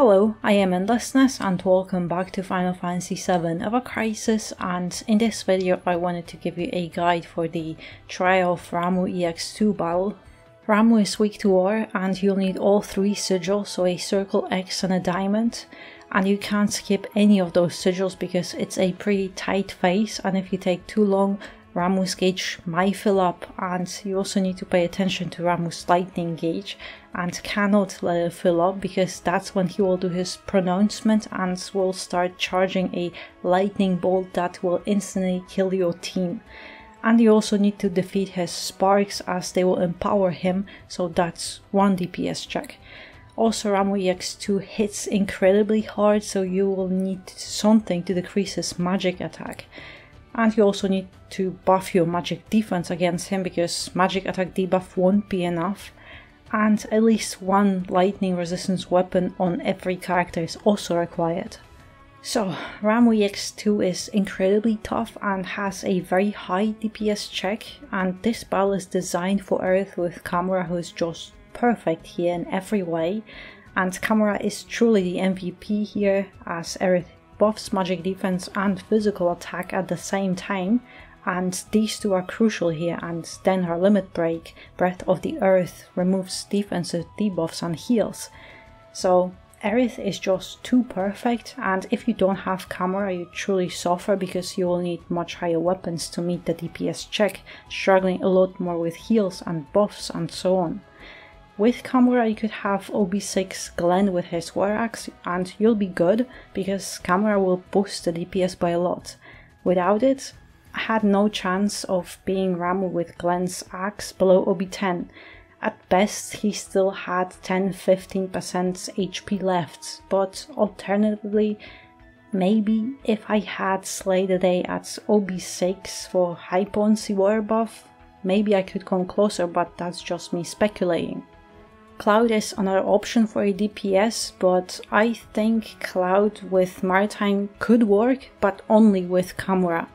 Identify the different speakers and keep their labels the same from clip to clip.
Speaker 1: Hello, I am Endlessness and welcome back to Final Fantasy VII Ever Crisis, and in this video I wanted to give you a guide for the Trial of Ramuh EX2 battle. Ramuh is weak to war and you'll need all three sigils, so a circle, X and a diamond, and you can't skip any of those sigils because it's a pretty tight phase, and if you take too long Ramuh's gauge might fill up, and you also need to pay attention to Ramuh's lightning gauge and cannot let it fill up because that's when he will do his pronouncement and will start charging a lightning bolt that will instantly kill your team. And you also need to defeat his sparks as they will empower him, so that's one DPS check. Also, Ramuh EX2 hits incredibly hard, so you will need something to decrease his magic attack. And you also need to buff your magic defense against him because magic attack debuff won't be enough. And at least one lightning resistance weapon on every character is also required. So, Ramuh EX2 is incredibly tough and has a very high DPS check, and this battle is designed for Aerith with Kamura, who is just perfect here in every way. And Kamura is truly the MVP here, as Aerith buffs magic defense and physical attack at the same time, and these two are crucial here, and then her limit break, Breath of the Earth, removes defensive debuffs and heals. So Aerith is just too perfect, and if you don't have Kamura you truly suffer because you will need much higher weapons to meet the DPS check, struggling a lot more with heals and buffs and so on. With Kamura you could have OB6 Glenn with his War Axe and you'll be good because Kamura will boost the DPS by a lot. Without it, I had no chance of being Ramuh with Glenn's axe below OB10. At best he still had 10-15% HP left, but alternatively, maybe if I had Slay the Day at OB6 for high potency war buff, maybe I could come closer, but that's just me speculating. Cloud is another option for a DPS, but I think Cloud with Maritime could work, but only with Kamura.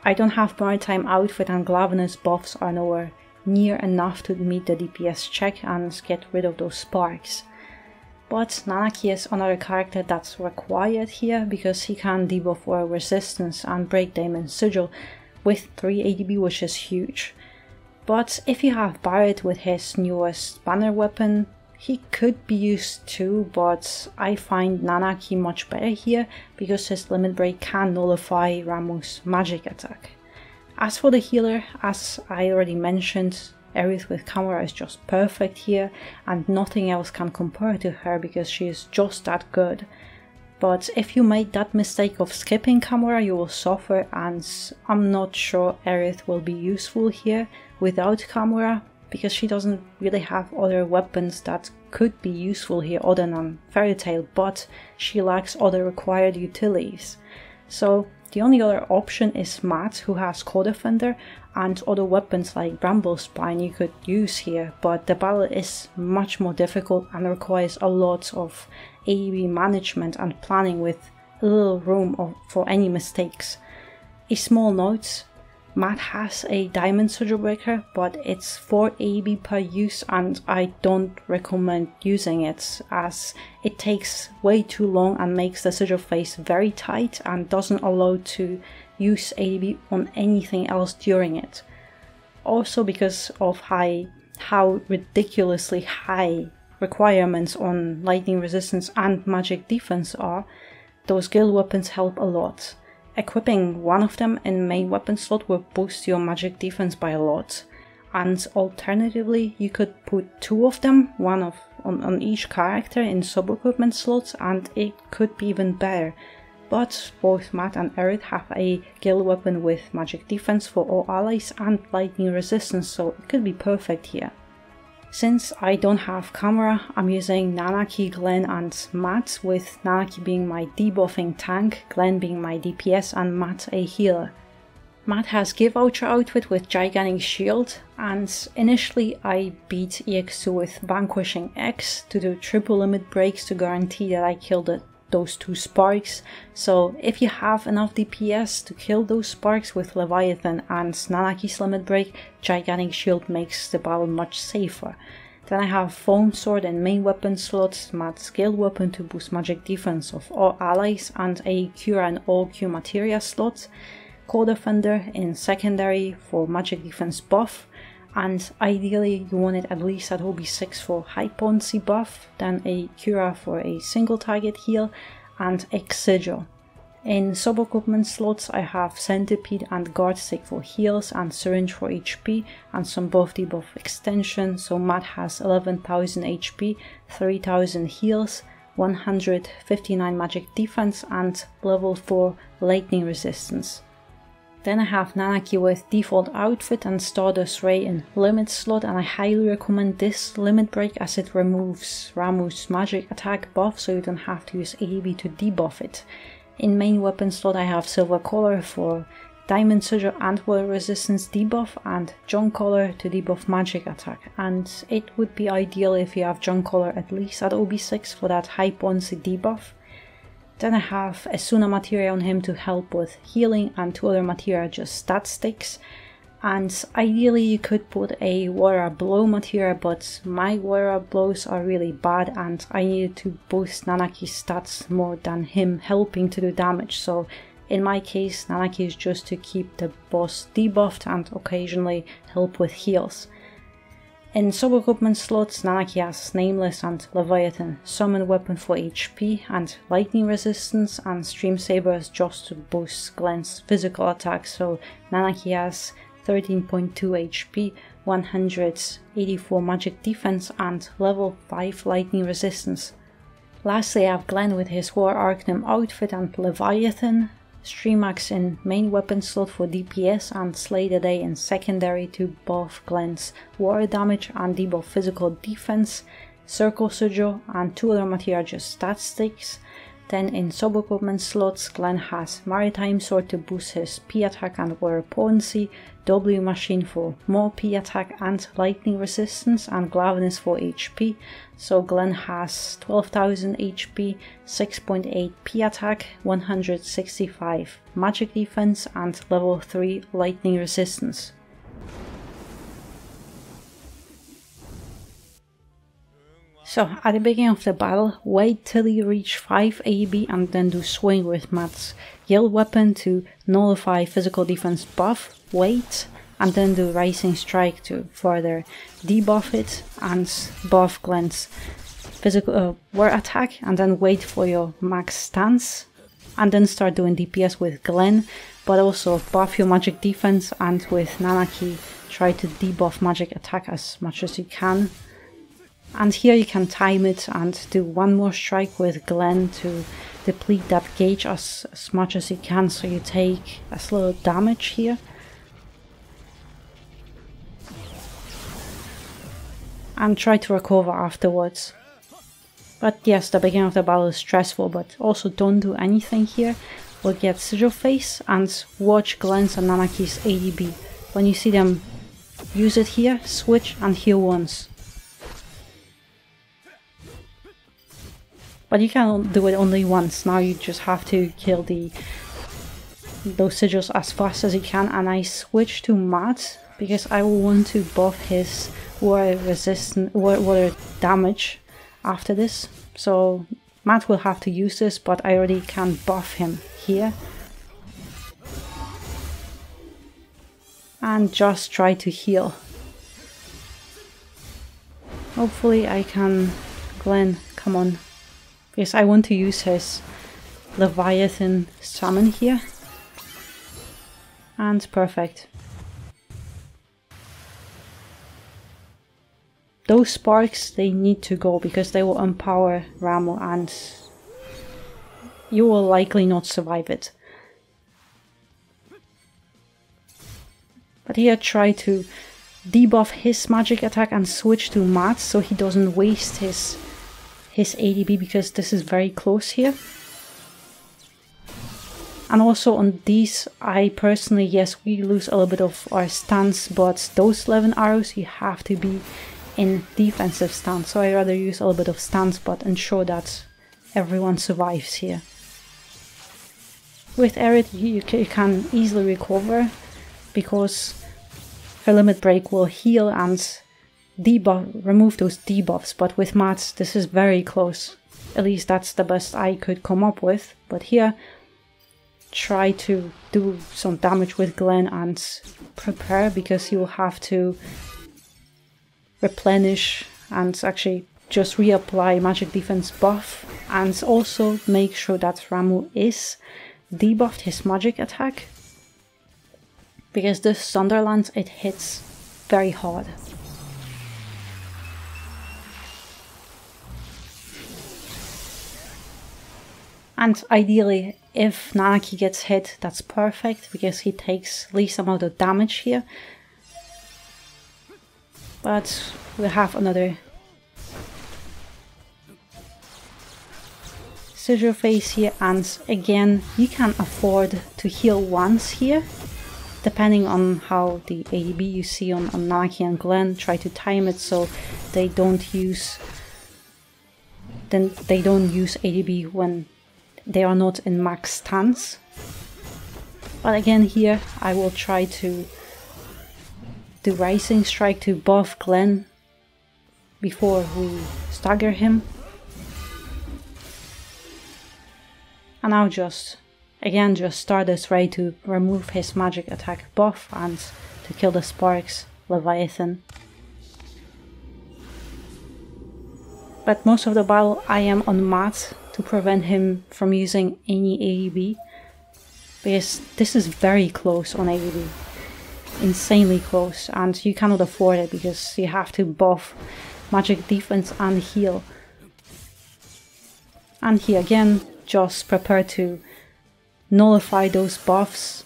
Speaker 1: I don't have Maritime outfit and Glavenus buffs are nowhere near enough to meet the DPS check and get rid of those sparks. But Nanaki is another character that's required here because he can debuff War Resistance and break Daemon's Sigil with 3 ADB, which is huge. But if you have Barret with his newest banner weapon, he could be used too, but I find Nanaki much better here because his limit break can nullify Ramuh's magic attack. As for the healer, as I already mentioned, Aerith with Kamura is just perfect here and nothing else can compare to her because she is just that good. But if you made that mistake of skipping Kamura you will suffer, and I'm not sure Aerith will be useful here without Kamura because she doesn't really have other weapons that could be useful here other than Fairy Tail, but she lacks other required utilities. So the only other option is Matt, who has Core Defender and other weapons like Bramble Spine you could use here, but the battle is much more difficult and requires a lot of AEB management and planning with little room for any mistakes. A small note, Matt has a Diamond Sigil Breaker, but it's 4 AEB per use and I don't recommend using it as it takes way too long and makes the sigil phase very tight and doesn't allow to use AEB on anything else during it. Also because of how ridiculously high requirements on lightning resistance and magic defense are, those guild weapons help a lot. Equipping one of them in main weapon slot will boost your magic defense by a lot, and alternatively you could put 2 of them, one on each character in sub-equipment slots, and it could be even better. But both Matt and Aerith have a guild weapon with magic defense for all allies and lightning resistance, so it could be perfect here. Since I don't have Kamura, I'm using Nanaki, Glenn and Matt, with Nanaki being my debuffing tank, Glenn being my DPS and Matt a healer. Matt has Give Ultra outfit with Gigantic Shield, and initially I beat EX2 with Vanquishing X to do triple limit breaks to guarantee that I killed those 2 sparks, so if you have enough DPS to kill those sparks with Leviathan and Nanaki's limit break, Gigantic Shield makes the battle much safer. Then I have Foam Sword in main weapon slots, Matt's guild weapon to boost magic defense of all allies, and a Cura and all Q materia slot. Core Defender in secondary for magic defense buff, and ideally you want it at least at OB6 for high potency buff, then a Cura for a single target heal, and X Sigil. In sub-equipment slots I have Centipede and Guard Stick for heals and Syringe for HP and some buff debuff extension, so Matt has 11,000 HP, 3,000 heals, 159 magic defense and level 4 lightning resistance. Then I have Nanaki with default outfit and Stardust Ray in limit slot, and I highly recommend this limit break as it removes Ramuh's magic attack buff, so you don't have to use ADB to debuff it. In main weapon slot I have Silver Collar for Diamond Sigil and water resistance debuff, and John Collar to debuff magic attack, and it would be ideal if you have John Collar at least at OB6 for that high potency debuff. Then I have Asuna materia on him to help with healing, and 2 other materia just stat sticks. And ideally you could put a water blow materia, but my water blows are really bad and I needed to boost Nanaki's stats more than him helping to do damage. So in my case Nanaki is just to keep the boss debuffed and occasionally help with heals. In sub-equipment slots Nanaki has Nameless and Leviathan summon weapon for HP and lightning resistance, and Stream Saber is just to boost Glenn's physical attacks, so Nanaki has 13.2 HP, 184 magic defense and level 5 lightning resistance. Lastly I have Glenn with his War Arcanum outfit and Leviathan, Streamax in main weapon slot for DPS, and Slay the Day in secondary to buff Glenn's water damage and debuff physical defense, Circle Sigil and 2 other materia just stat sticks. Then in sub-equipment slots Glenn has Maritime Sword to boost his P attack and water potency, W Machine for more P attack and lightning resistance, and Glavenus for HP, so Glenn has 12,000 HP, 6.8 P attack, 165 magic defense and level 3 lightning resistance. So at the beginning of the battle, wait till you reach 5 AEB and then do swing with Matt's guild weapon to nullify physical defense buff, wait, and then do Rising Strike to further debuff it and buff Glenn's physical war attack, and then wait for your max stance, and then start doing DPS with Glenn, but also buff your magic defense, and with Nanaki try to debuff magic attack as much as you can. And here you can time it and do one more strike with Glenn to deplete that gauge as much as you can, so you take as little damage here. And try to recover afterwards. But yes, the beginning of the battle is stressful, but also don't do anything here. We'll get Sigil Face and watch Glenn's and Nanaki's ADB. When you see them use it here, switch and heal once. But you can do it only once. Now you just have to kill those sigils as fast as you can. And I switch to Matt because I will want to buff his water resistance, water damage after this. So Matt will have to use this, but I already can buff him here. And just try to heal. Hopefully I can... Glenn, come on. Because I want to use his Leviathan summon here. And perfect. Those sparks, they need to go because they will empower Ramuh and you will likely not survive it. But here try to debuff his magic attack and switch to Matt so he doesn't waste his ADB, because this is very close here. And also on these, I personally, yes, we lose a little bit of our stance, but those 11 arrows you have to be in defensive stance, so I rather use a little bit of stance but ensure that everyone survives here. With Aerith you can easily recover because her limit break will heal and remove those debuffs, but with Matt this is very close. At least that's the best I could come up with. But here, try to do some damage with Glenn and prepare, because you will have to replenish and actually just reapply magic defense buff, and also make sure that Ramuh is debuffed his magic attack, because this Sunderland, it hits very hard. And ideally, if Nanaki gets hit, that's perfect, because he takes least amount of damage here. But we have another Sigil phase here, and again, you can afford to heal once here, depending on how the ADB you see on Nanaki and Glenn. Try to time it so they don't use ADB when they are not in max stance. But again here I will try to do Rising Strike to buff Glenn before we stagger him. And now just start this raid to remove his magic attack buff and to kill the Sparks Leviathan. But most of the battle I am on Matt to prevent him from using any ADB, because this is very close on ADB, insanely close, and you cannot afford it because you have to buff magic defense and heal. And here again, just prepare to nullify those buffs.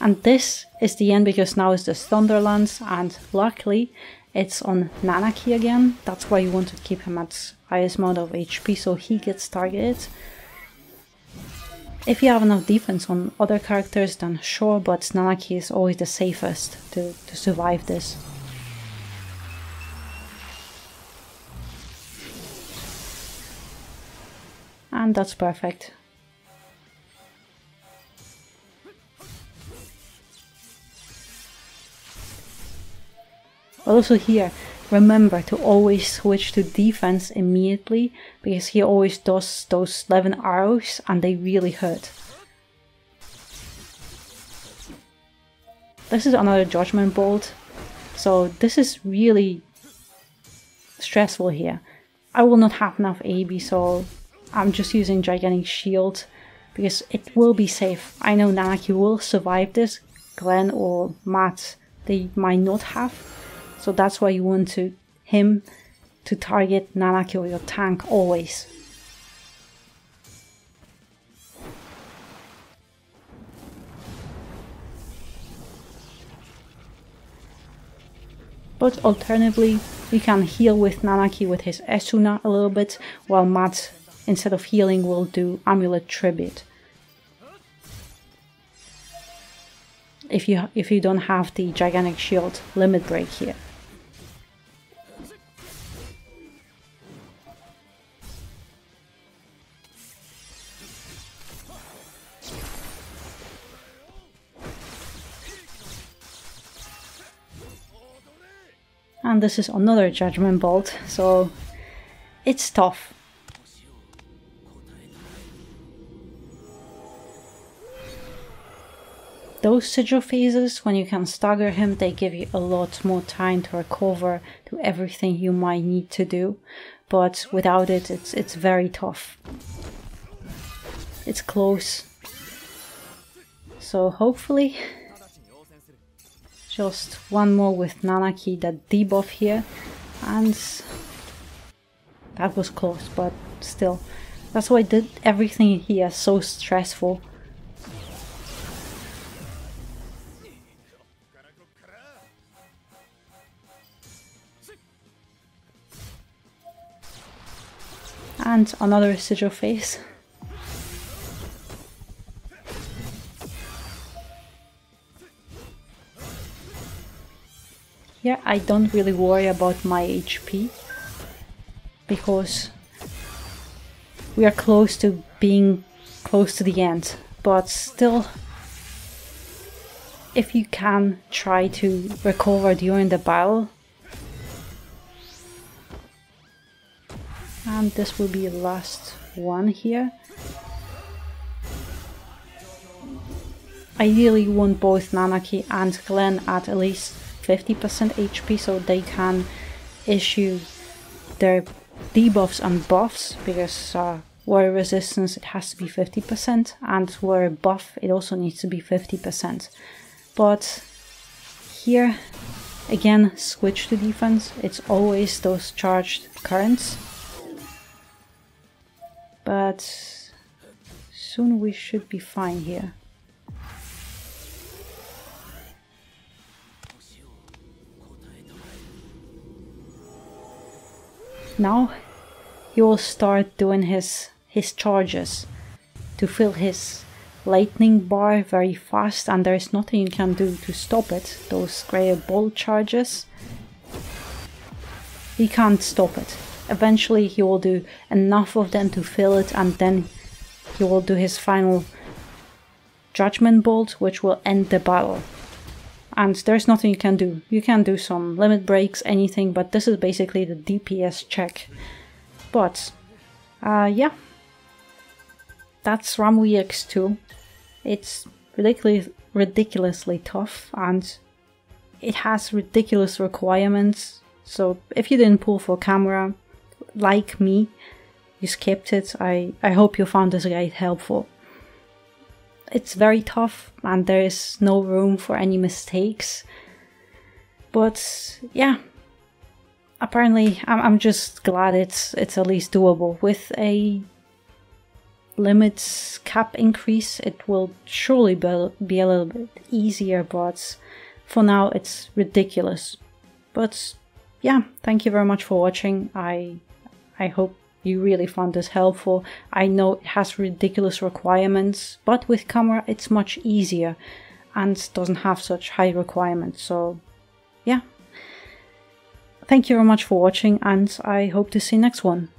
Speaker 1: And this is the end, because now is the Thunderlands, and luckily it's on Nanaki again. That's why you want to keep him at highest amount of HP so he gets targeted. If you have enough defense on other characters, then sure, but Nanaki is always the safest to survive this. And that's perfect. But also here, remember to always switch to defense immediately, because he always does those 11 arrows and they really hurt. This is another Judgment Bolt, so this is really stressful here. I will not have enough AB, so I'm just using Gigantic Shield, because it will be safe. I know Nanaki will survive this, Glenn or Matt, they might not have. So that's why you want him to target Nanaki or your tank always. But alternatively, you can heal with Nanaki with his Esuna a little bit, while Matt, instead of healing, will do Amulet Tribute. If you don't have the Gigantic Shield limit break here. And this is another Judgment Bolt, so it's tough. Those Sigil phases, when you can stagger him, they give you a lot more time to recover to everything you might need to do. But without it, it's very tough. It's close. So hopefully, just one more with Nanaki, that debuff here. And that was close, but still. That's why I did everything here so stressful. And another Sigil phase. Here I don't really worry about my HP, because we are close to being close to the end, but still if you can, try to recover during the battle. And this will be the last one here. Ideally you want both Nanaki and Glenn at least 50% HP so they can issue their debuffs and buffs, because warrior resistance it has to be 50% and warrior buff it also needs to be 50%. But here again, switch to defense, it's always those charged currents. But soon we should be fine here. Now he will start doing his charges to fill his lightning bar very fast, and there is nothing you can do to stop it. Those grey bolt charges, he can't stop it. Eventually he will do enough of them to fill it, and then he will do his final judgment bolt, which will end the battle. And there's nothing you can do. You can do some limit breaks, anything, but this is basically the DPS check. But yeah, that's Ramuh EX2. It's ridiculously tough, and it has ridiculous requirements. So if you didn't pull for Kamura, like me, you skipped it, I hope you found this guide helpful. It's very tough and there is no room for any mistakes. But yeah, apparently I'm just glad it's at least doable. With a limits cap increase it will surely be a little bit easier, but for now it's ridiculous. But yeah, thank you very much for watching. I hope you really found this helpful. I know it has ridiculous requirements, but with Kamura it's much easier and doesn't have such high requirements. So yeah, thank you very much for watching, and I hope to see you next one.